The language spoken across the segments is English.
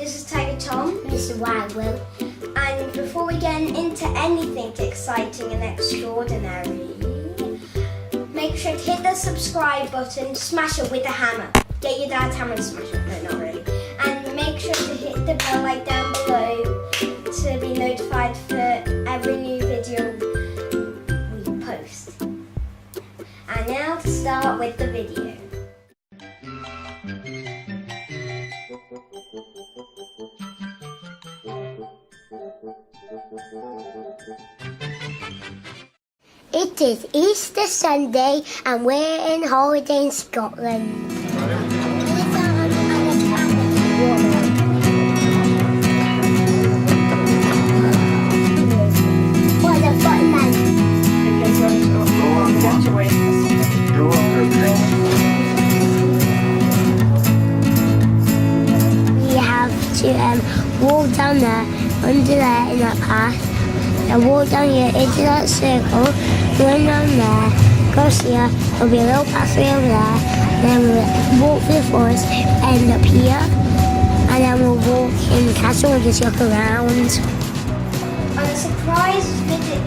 This is Tiger Tom. This is Wild Will. And before we get into anything exciting and extraordinary, make sure to hit the subscribe button, smash it with a hammer. Get your dad's hammer and smash it. No, not really. And make sure to hit the bell like down below to be notified for every new video we post. And now to start with the video. It is Easter Sunday and we're in holiday in Scotland. What a fun man. We have to walk down there, under there in that path. And walk down here into that circle, run down there, cross here, there'll be a little pathway over there, and then we'll walk through the forest, end up here, and then we'll walk in the castle and just look around. On a surprise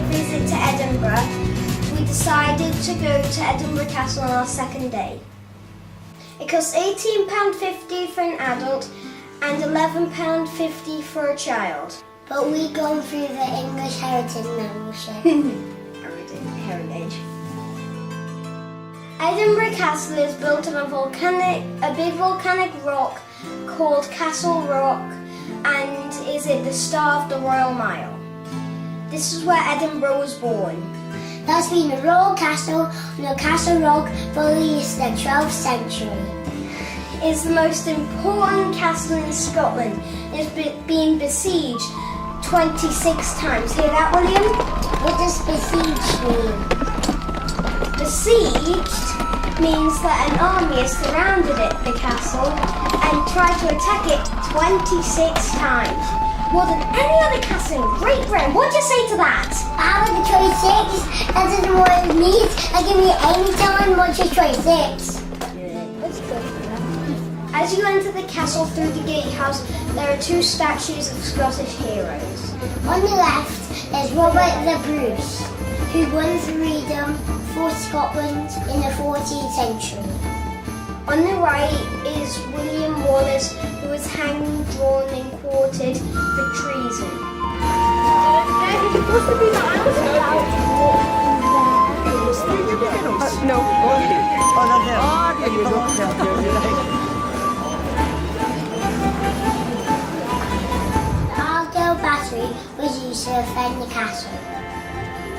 visit to Edinburgh, we decided to go to Edinburgh Castle on our second day. It costs £18.50 for an adult and £11.50 for a child. But we go through the English heritage membership. Heritage. Edinburgh Castle is built on a big volcanic rock called Castle Rock and is at the start of the Royal Mile. This is where Edinburgh was born. That's been the royal castle on the Castle Rock for at least the 12th century. It's the most important castle in Scotland. It's been besieged 26 times. Hear that, William? What does besieged mean? Besieged means that an army has surrounded the castle and tried to attack it 26 times. More than any other castle in Great Britain. What do you say to that? How are the 26? That isn't what it means. I can be any time what's your 26. Let's go. As you enter the castle through the gatehouse, there are two statues of Scottish heroes. On the left is Robert the Bruce, who won freedom for Scotland in the 14th century. On the right is William Wallace, who was hanged, drawn and quartered for treason. Battery was used to defend the castle.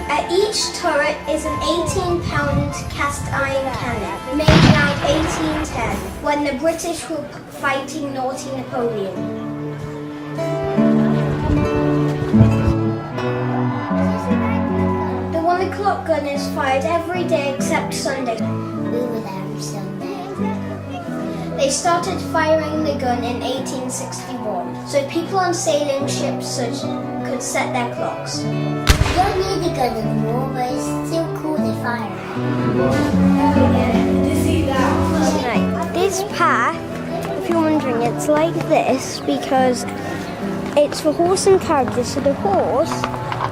At each turret is an 18-pound cast iron cannon made around 1810 when the British were fighting naughty Napoleon. The 1 o'clock gun is fired every day except Sunday. We were there on Sunday. They started firing the gun in 1861, so people on sailing ships could set their clocks. You don't need a gun anymore, but it's still cool to fire Right, this path, if you're wondering, it's like this because it's for horse and carriages, so the horse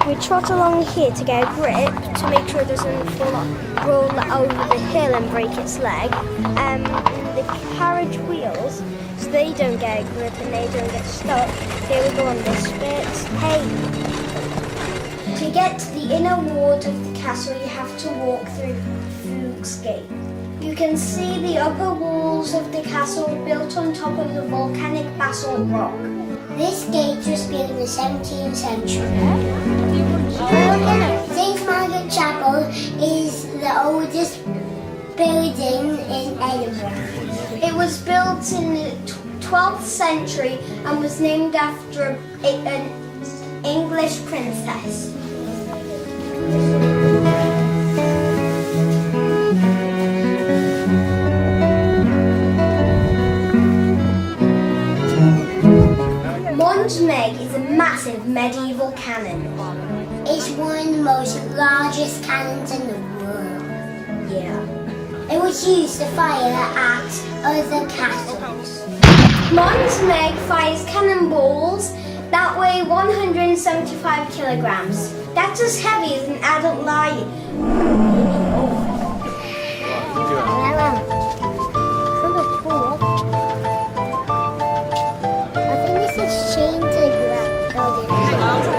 would trot along here to get a grip to make sure it doesn't roll over the hill and break its leg. The carriage wheels, so they don't get a grip and they don't get stuck. Here we go on this bit. Hey! To get to the inner ward of the castle, you have to walk through Fuchs Gate. You can see the upper walls of the castle built on top of the volcanic basalt rock. This gate was built in the 17th century. St. Margaret Chapel is the oldest building in Edinburgh. It was built in the 12th century and was named after an English princess. Meg is a massive medieval cannon. It's one of the most largest cannons in the world. Yeah. It was used to fire at other castles. Mons Meg fires cannonballs that weigh 175 kilograms. That's as heavy as an adult lion.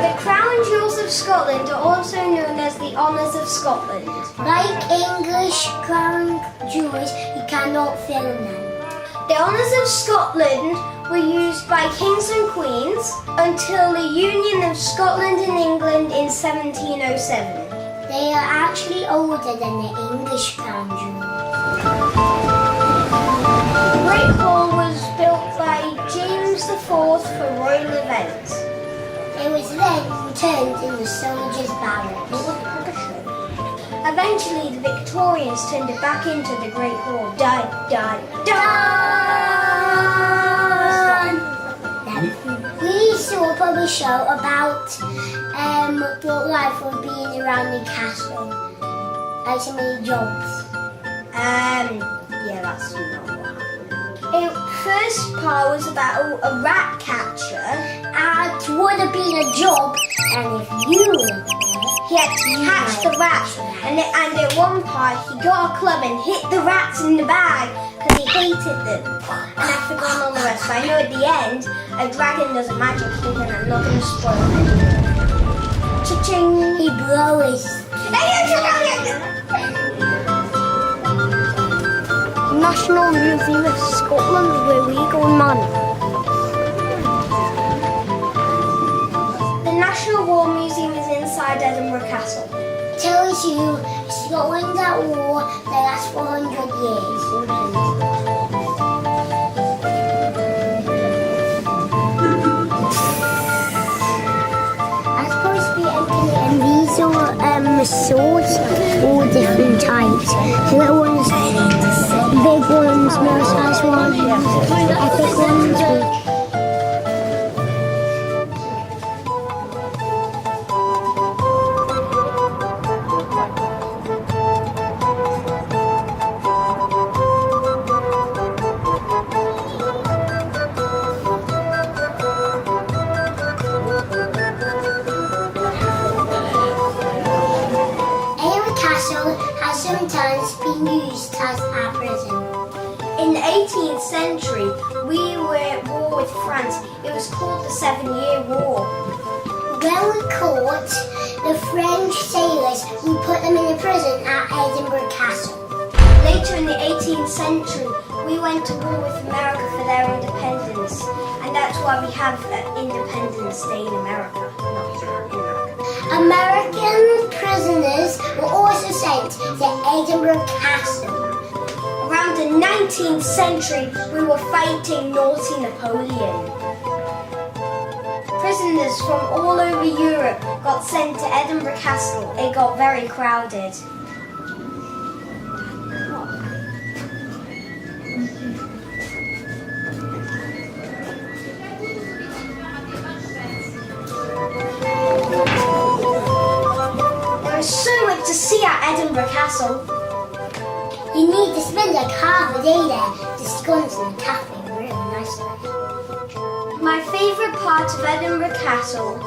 The crown jewels of Scotland are also known as the honours of Scotland. Like English crown jewels, you cannot fill them. The honours of Scotland were used by kings and queens until the Union of Scotland and England in 1707. They are actually older than the English crown jewel. The Great Hall was built by James IV for royal events. It was then turned into soldiers' barracks. Eventually, the Victorians turned it back into the Great Hall. Dun, dun, dun! We saw a public show about what life would be around the castle. Like so many jobs. Yeah, that's not what happened. The first part was about a rat catcher. It would have been a job, and if you were there, He had to catch the rats, and at one part he got a club and hit the rats in the bag because he hated them. And I've forgotten all the rest, but I know at the end a dragon does a magic trick, and I'm not going to spoil it. Cha-ching! he blew his. National Museum of Scotland, where we go, man. The National War Museum is inside Edinburgh Castle. Tells you Scotland's at war the last 400 years. I'm supposed to be empty, and these are swords, all different types. So little ones, big ones, middle-sized ones, epic ones. Sometimes been used as a prison. In the 18th century, we were at war with France. It was called the 7-Year War. When we caught the French sailors, we put them in a prison at Edinburgh Castle. Later in the 18th century, we went to war with America for their independence, and that's why we have Independence Day in America, not in America. American prisoners were also sent to Edinburgh Castle. Around the 19th century, we were fighting naughty Napoleon. Prisoners from all over Europe got sent to Edinburgh Castle. It got very crowded. There's so much to see at Edinburgh Castle. You need to spend like half a day there, just going to the cafe, really nice. My favourite part of Edinburgh Castle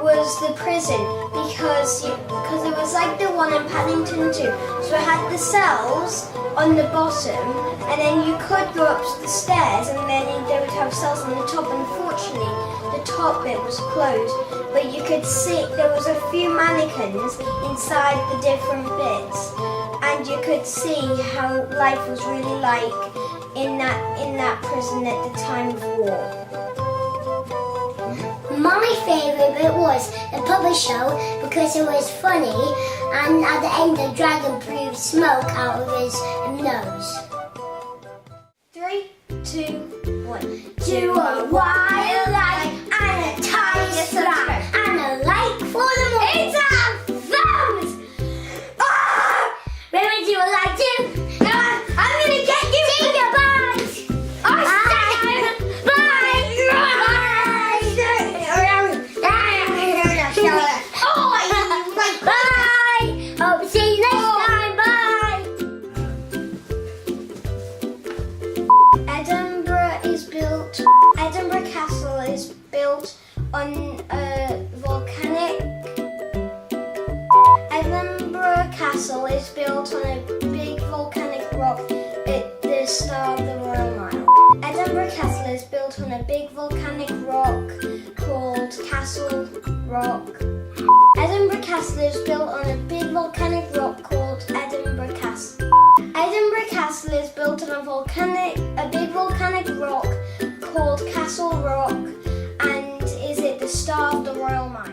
was the prison because it was like the one in Paddington 2. So it had the cells on the bottom, and then you could go up the stairs, and then they would have cells on the top. Unfortunately, the top bit was closed, but you could see there was a few mannequins inside the different bits, and you could see how life was really like in that prison at the time of war. My favourite bit was the puppet show because it was funny, and at the end the dragon breathed smoke out of his nose. 3, 2, 1. To a wild life and a tiny slide and a lake for the moon. It's a thumbs! Ah! Remember to like to. I'm gonna get you. Take your bags. Bye. Bye. Hope to see you next time. Bye. Edinburgh is built on a volcanic. Edinburgh Castle is built on a big volcanic rock at the start of the Royal Mile. Edinburgh Castle is built on a big volcanic rock called Castle Rock. Edinburgh Castle is built on a big volcanic rock called Edinburgh Castle. Edinburgh Castle is built on a big volcanic rock called Castle Rock and is at the start of the Royal Mile.